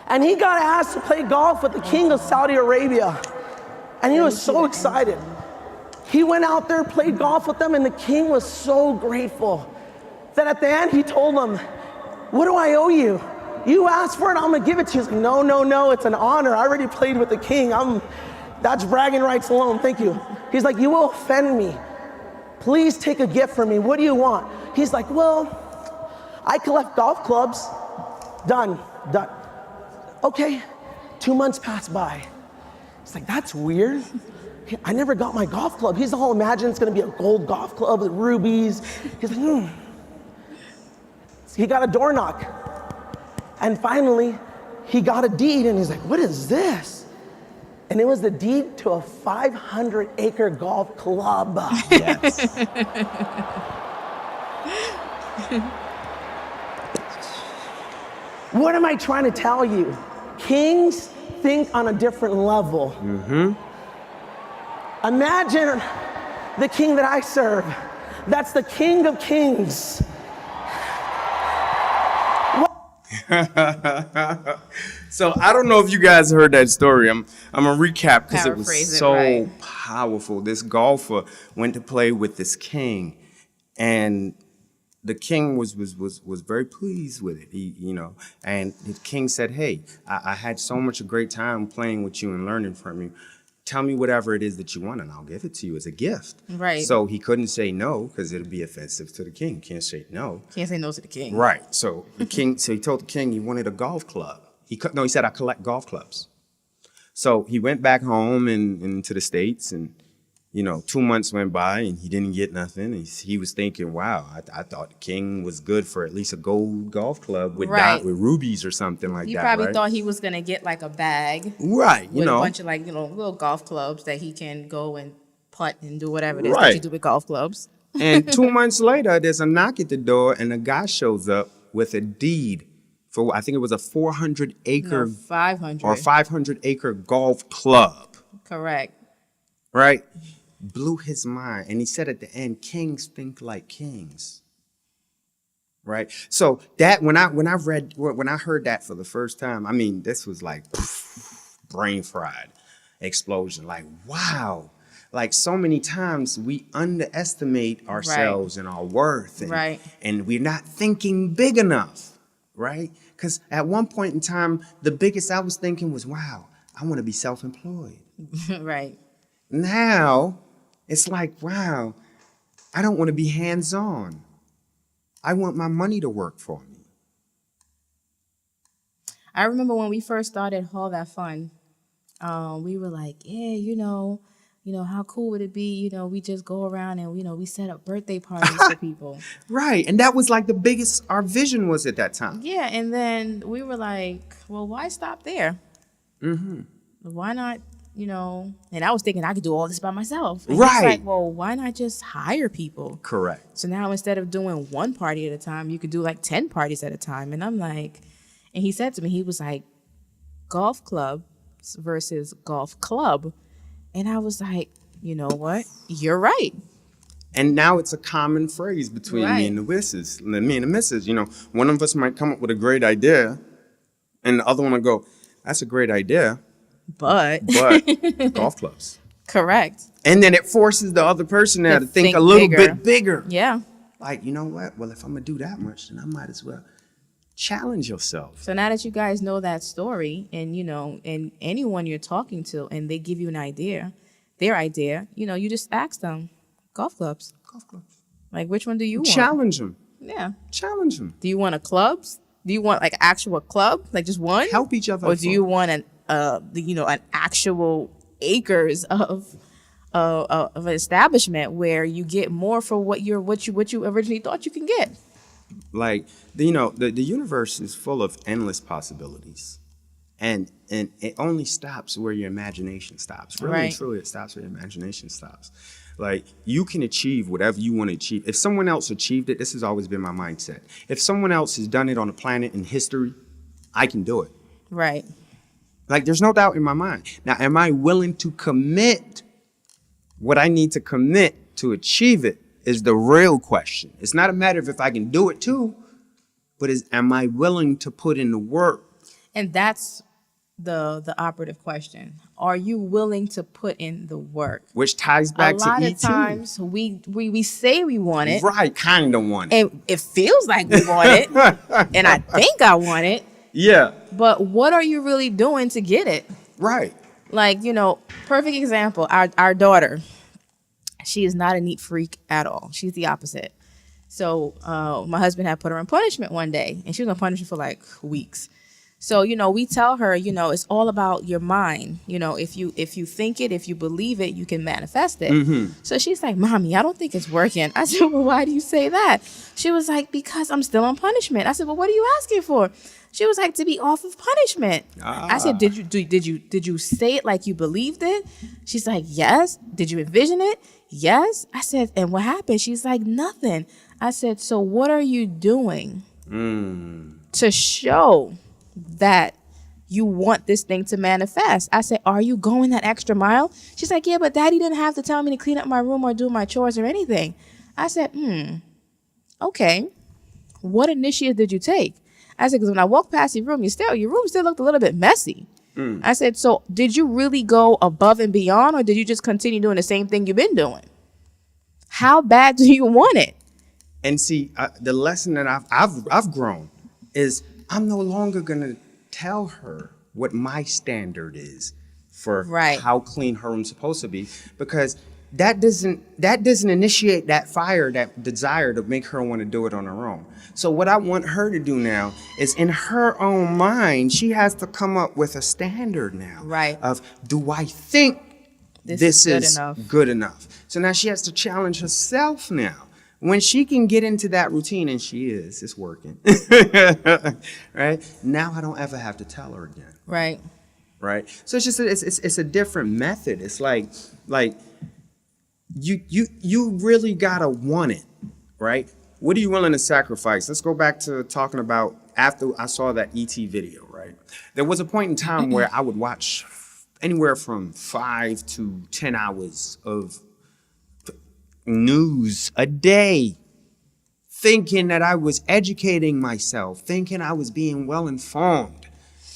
And he got asked to play golf with the king of Saudi Arabia. And he was so excited. He went out there, played golf with them, and the king was so grateful that at the end he told him, what do I owe you? You asked for it, I'm gonna give it to you. He's like, no, it's an honor. I already played with the king. That's bragging rights alone, thank you. He's like, you will offend me. Please take a gift from me. What do you want? He's like, well, I collect golf clubs. Done. Okay, 2 months pass by. It's like, that's weird. I never got my golf club. He's all imagining it's gonna be a gold golf club with rubies. He's like, he got a door knock. And finally, he got a deed, and he's like, what is this? And it was the deed to a 500-acre golf club. Yes. What am I trying to tell you? Kings think on a different level. Imagine the king that I serve. That's the King of Kings. So I don't know if you guys heard that story. I'm gonna recap because it was Paraphrase it, so right. powerful. This golfer went to play with this king, and the king was very pleased with it. And the king said, "Hey, I had so much a great time playing with you and learning from you. Tell me whatever it is that you want, and I'll give it to you as a gift." Right. So he couldn't say no because it'd be offensive to the king. Can't say no. Can't say no to the king. Right. So the king, so he told the king he wanted a golf club. He said, I collect golf clubs. So he went back home and to the States, and 2 months went by and he didn't get nothing. He was thinking, wow, I thought the king was good for at least a gold golf club with Right. with rubies or something like He that. probably right? thought he was gonna get like a bag Right. with a bunch of little golf clubs that he can go and putt and do whatever it is that Right. you do with golf clubs. And 2 months later, there's a knock at the door, and a guy shows up with a deed for, I think it was a 400-acre 500. or 500-acre golf club, Correct. right? Blew his mind. And he said at the end, kings think like kings, right? So that when I heard that for the first time, I mean, this was like brain fried explosion. Like, wow. Like so many times we underestimate ourselves and our worth, and, Right. and we're not thinking big enough, right? Because at one point in time, the biggest I was thinking was, wow, I want to be self-employed. Right. Now it's like, wow, I don't want to be hands-on. I want my money to work for me. I remember when we first started All That Fun, we were like, yeah, how cool would it be? We just go around and, we set up birthday parties for people. Right. And that was like the biggest our vision was at that time. Yeah. And then we were like, well, why stop there? Mm-hmm. Why not, and I was thinking I could do all this by myself. And Right. It's like, well, why not just hire people? Correct. So now instead of doing one party at a time, you could do like 10 parties at a time. And I'm like, and he said to me, he was like, golf club versus golf club. And I was like, you know what? You're right. And now it's a common phrase between me and the missus. One of us might come up with a great idea, and the other one will go, that's a great idea, But golf clubs. correct. And then it forces the other person now To to think think a little bigger. bit bigger. Yeah. Like, you know what? Well, if I'm going to do that much, then I might as well challenge yourself. So now that you guys know that story, and and anyone you're talking to, and they give you an idea, their idea, you just ask them, golf clubs. Golf clubs. Like, which one do you want? Challenge them. Yeah. Challenge them. Do you want a clubs? Do you want like actual club, like just one? Help each other. Or do you want an actual acres of an establishment where you get more for what you originally thought you can get? Like, the universe is full of endless possibilities. And it only stops where your imagination stops. Really and Right. truly, it stops where your imagination stops. Like, you can achieve whatever you want to achieve. If someone else achieved it, this has always been my mindset. If someone else has done it on the planet in history, I can do it. Right. Like, there's no doubt in my mind. Now, am I willing to commit what I need to commit to achieve it is the real question. It's not a matter of if I can do it too, but am I willing to put in the work? And that's the operative question. Are you willing to put in the work? Which ties back to A lot E.T. of times we say we want it, Right, kind of want it. and it feels like we want it, and I think I want it, Yeah, but what are you really doing to get it? right. Like, perfect example, our daughter, she is not a neat freak at all. She's the opposite. So my husband had put her on punishment one day, and she was on punishment for like weeks. So, we tell her, it's all about your mind. If you think it, if you believe it, you can manifest it. So she's like, Mommy, I don't think it's working. I said, well, why do you say that? She was like, because I'm still on punishment. I said, well, what are you asking for? She was like, to be off of punishment. I said, did you say it like you believed it? She's like, yes. Did you envision it? Yes. I said, and what happened? She's like, nothing. I said, so what are you doing to show that you want this thing to manifest? I said, are you going that extra mile? She's like, yeah, but Daddy didn't have to tell me to clean up my room or do my chores or anything. I said, okay. What initiative did you take? I said, because when I walked past your room, your room still looked a little bit messy. I said, so did you really go above and beyond, or did you just continue doing the same thing you've been doing? How bad do you want it? And see, the lesson that I've grown is I'm no longer gonna tell her what my standard is for how clean her room's supposed to be, because that doesn't initiate that fire, that desire to make her want to do it on her own. So what I want her to do now is, in her own mind, she has to come up with a standard now of, do I think this is good enough? So now she has to challenge herself now. When she can get into that routine, and it's working, right? Now I don't ever have to tell her again. Right. So it's just, it's a different method. It's like you really gotta want it, right? What are you willing to sacrifice? Let's go back to talking about after I saw that ET video, right? There was a point in time where I would watch anywhere from 5 to 10 hours of news a day, thinking that I was educating myself, thinking I was being well informed.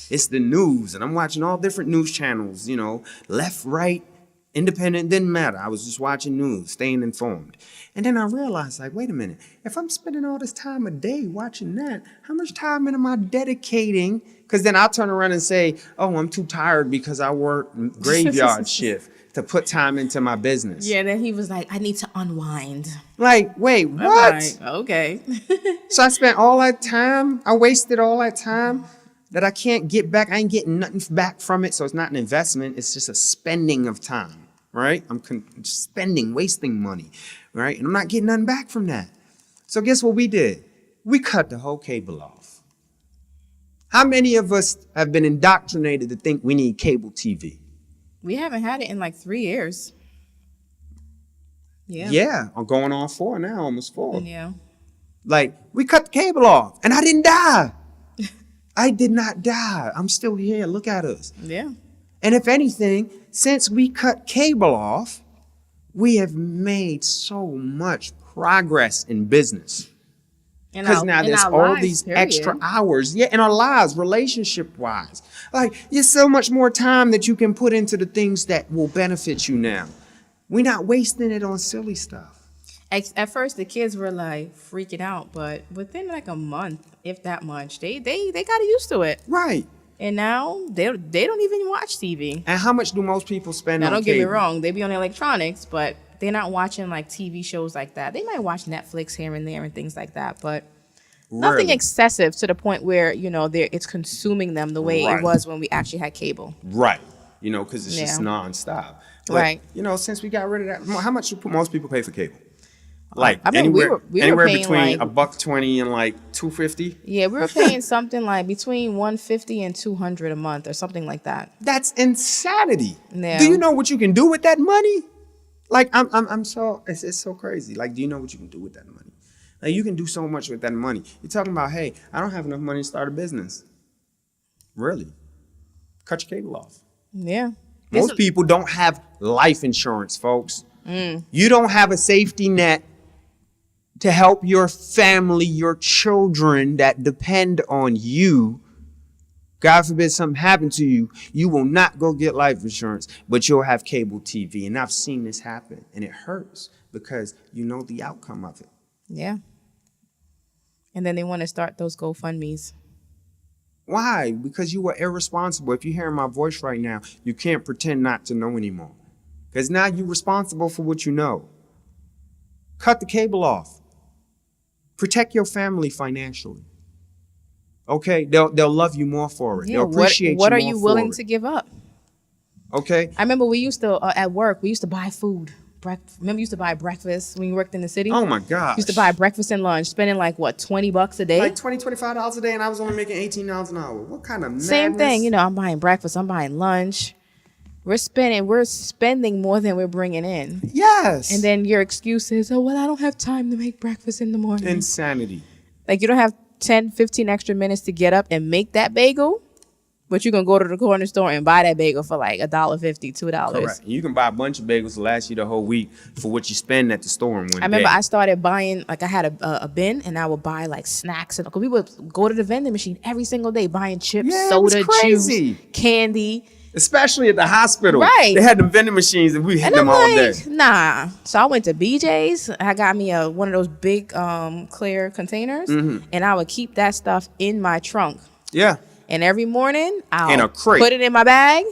It's the news, and I'm watching all different news channels, left, right, independent, didn't matter. I was just watching news, staying informed. And then I realized, like, wait a minute, if I'm spending all this time a day watching that, how much time am I dedicating? Because then I'll turn around and say, oh, I'm too tired because I work graveyard shift to put time into my business. Yeah, then he was like, I need to unwind. Like, wait, what? Like, okay. So I spent all that time, I wasted all that time that I can't get back. I ain't getting nothing back from it. So it's not an investment. It's just a spending of time, right? I'm spending, wasting money, right? And I'm not getting nothing back from that. So guess what we did? We cut the whole cable off. How many of us have been indoctrinated to think we need cable TV? We haven't had it in like 3 years. Yeah, I'm going on 4 now, almost 4. Yeah. Like, we cut the cable off, and I didn't die. I did not die. I'm still here. Look at us. Yeah. And if anything, since we cut cable off, we have made so much progress in business. Because now there's all these extra hours, in our lives, relationship-wise. Like, there's so much more time that you can put into the things that will benefit you now. We're not wasting it on silly stuff. At first, the kids were like freaking out, but within like a month, if that much, they got used to it. Right. And now they don't even watch TV. And how much do most people spend on cable? Now, don't get me wrong, they be on electronics, but they're not watching like TV shows like that. They might watch Netflix here and there and things like that, but nothing excessive to the point where, it's consuming them the way it was when we actually had cable. Right. Because it's just nonstop. But, since we got rid of that, how much do most people pay for cable? Like, anywhere between like $120 and like $250. Yeah, we were paying something like between $150 and $200 a month or something like that. That's insanity. Yeah. Do you know what you can do with that money? Like, it's so crazy. Like, do you know what you can do with that money? Like, you can do so much with that money. You're talking about, hey, I don't have enough money to start a business. Really? Cut your cable off. Yeah. Most people don't have life insurance, folks. You don't have a safety net to help your family, your children that depend on you. God forbid something happened to you, you will not go get life insurance, but you'll have cable TV. And I've seen this happen, and it hurts because you know the outcome of it. Yeah. And then they want to start those GoFundMes. Why? Because you were irresponsible. If you're hearing my voice right now, you can't pretend not to know anymore. Because now you're responsible for what you know. Cut the cable off. Protect your family financially. Okay, they'll love you more for it. Yeah, They'll appreciate what you are more you for willing it. to give up? Okay. I remember we used to at work. We used to buy food. Remember, you used to buy breakfast when you worked in the city. Oh my gosh. Used to buy breakfast and lunch, spending like what, $20 a day. Like $25 a day, and I was only making $18 an hour. What kind of madness? Same thing. You know, I'm buying breakfast. I'm buying lunch. We're spending more than we're bringing in. Yes. And then your excuse is, oh, well, I don't have time to make breakfast in the morning. Insanity. Like, you don't have 10, 15 extra minutes to get up and make that bagel, but you're going to go to the corner store and buy that bagel for like $1.50, $2. Correct. You can buy a bunch of bagels to last you the whole week for what you spend at the store in one day. I remember I started buying, like, I had a bin, and I would buy like snacks. Cause we would go to the vending machine every single day buying chips, Yeah, it was soda, crazy. juice, candy. Especially at the hospital. Right. They had the vending machines and we hit And them I'm all like, day. nah. So I went to BJ's. I got me one of those big clear containers, and I would keep that stuff in my trunk. Yeah. And every morning, In a I'll crate. put it in my bag.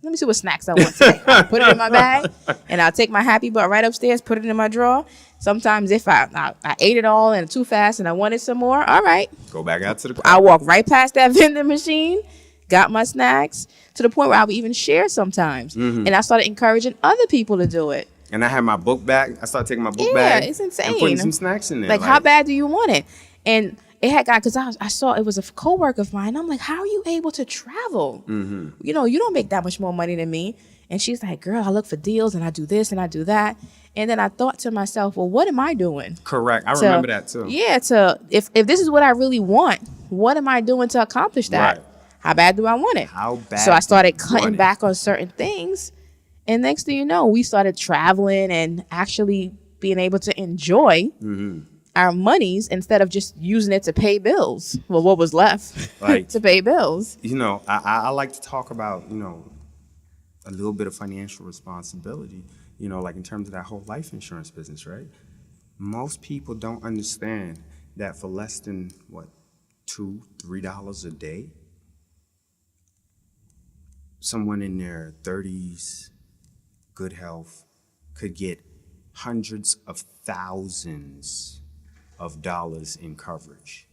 Let me see what snacks I want today. I'll put it in my bag, and I'll take my Happy Butt right upstairs, put it in my drawer. Sometimes if I ate it all and too fast and I wanted some more, all right. Go back out to the car. I walk right past that vending machine, got my snacks, to the point where I would even share sometimes. And I started encouraging other people to do it. And I had my book bag. I started taking my book Yeah, bag. it's insane. And putting some snacks in there. Like, how bad do you want it? And it had got, because I saw it was a coworker of mine. I'm like, how are you able to travel? You know, you don't make that much more money than me. And she's like, girl, I look for deals and I do this and I do that. And then I thought to myself, well, what am I doing? Correct. I remember that too. Yeah, if this is what I really want, what am I doing to accomplish that? Right. How bad do I want it? How bad So I started do you want cutting it? back on certain things. And next thing you know, we started traveling and actually being able to enjoy our monies instead of just using it to pay bills. Well, what was left Like- to pay bills. You know, I like to talk about, you know, a little bit of financial responsibility, you know, like in terms of that whole life insurance business, right? Most people don't understand that for less than, what, $2, $3 a day, someone in their 30s, good health, could get hundreds of thousands of dollars in coverage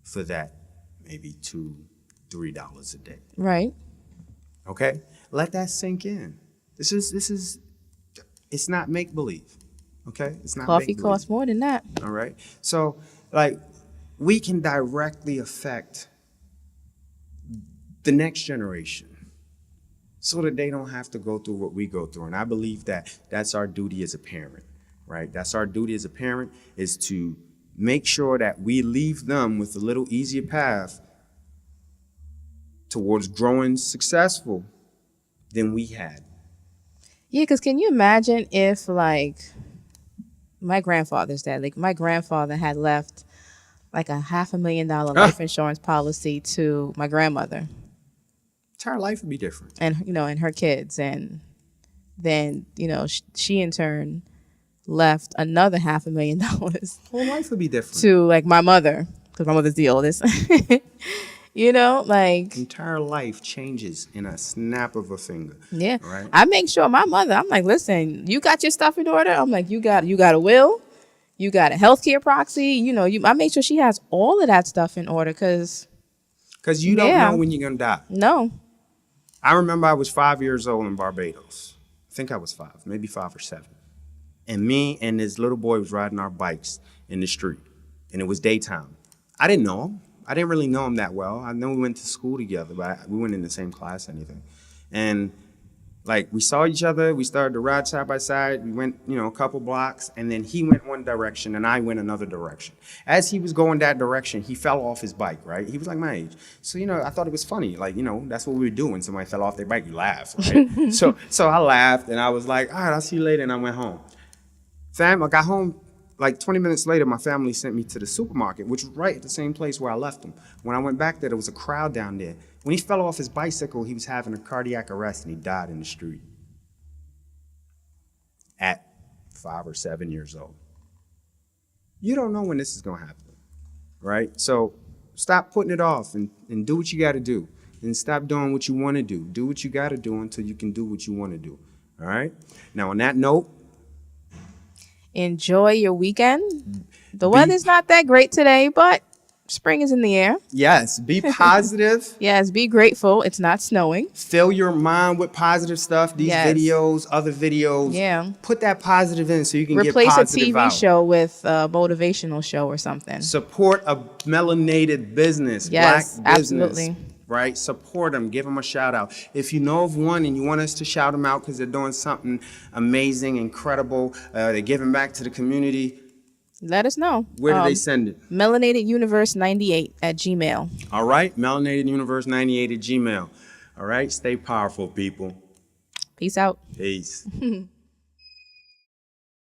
for that maybe $2, $3 a day. Right. Okay? Let that sink in. This is it's not make believe. Okay? It's not Coffee make-believe. costs more than that. All right? So, like, we can directly affect the next generation so that they don't have to go through what we go through. And I believe that that's our duty as a parent, right? That's our duty as a parent, is to make sure that we leave them with a little easier path towards growing successful than we had. Yeah, because can you imagine if, like, my grandfather's dad, like, my grandfather had left like $500,000 life insurance policy to my grandmother. Entire life would be different. And, you know, and her kids. And then, you know, she in turn left another $500,000 Whole life would be different. to, like, my mother, because my mother's the oldest. You know, like, Entire life changes in a snap of a finger. yeah. Right? I make sure my mother, I'm like, listen, you got your stuff in order? I'm like, you got a will? You got a healthcare proxy? You know, I make sure she has all of that stuff in order, because Because you don't Yeah. know when you're going to die. no. I remember I was 5 years old in Barbados. I think I was 5, maybe 5 or 7. And me and this little boy was riding our bikes in the street. And it was daytime. I didn't know him. I didn't really know him that well. I know we went to school together, but we weren't in the same class or anything. And like, we saw each other, we started to ride side by side. We went, you know, a couple blocks, and then he went one direction and I went another direction. As he was going that direction, he fell off his bike, right? He was like my age. So, you know, I thought it was funny. Like, you know, that's what we were doing. Somebody fell off their bike, you laugh, right? so I laughed and I was like, all right, I'll see you later. And I went home. I got home like 20 minutes later, my family sent me to the supermarket, which was right at the same place where I left him. When I went back there was a crowd down there. When he fell off his bicycle, he was having a cardiac arrest and he died in the street at 5 or 7 years old. You don't know when this is going to happen, right? So stop putting it off and do what you got to do. And stop doing what you want to do. Do what you got to do until you can do what you want to do, all right? Now, on that note, Enjoy your weekend. The weather's not that great today, but spring is in the air. Yes, be positive. Yes, be grateful. It's not snowing. Fill your mind with positive stuff. These Yes. videos, other videos. Yeah. Put that positive in so you can Replace get a positive TV out. show with a motivational show or something. Support a melanated business, Yes, black business. absolutely. Right? Support them. Give them a shout out. If you know of one and you want us to shout them out because they're doing something amazing, incredible, they're giving back to the community, Let us know. where do they send it? Melanated Universe 98 at Gmail. All right? Melanated Universe 98 at Gmail. All right? Stay powerful, people. Peace out. Peace.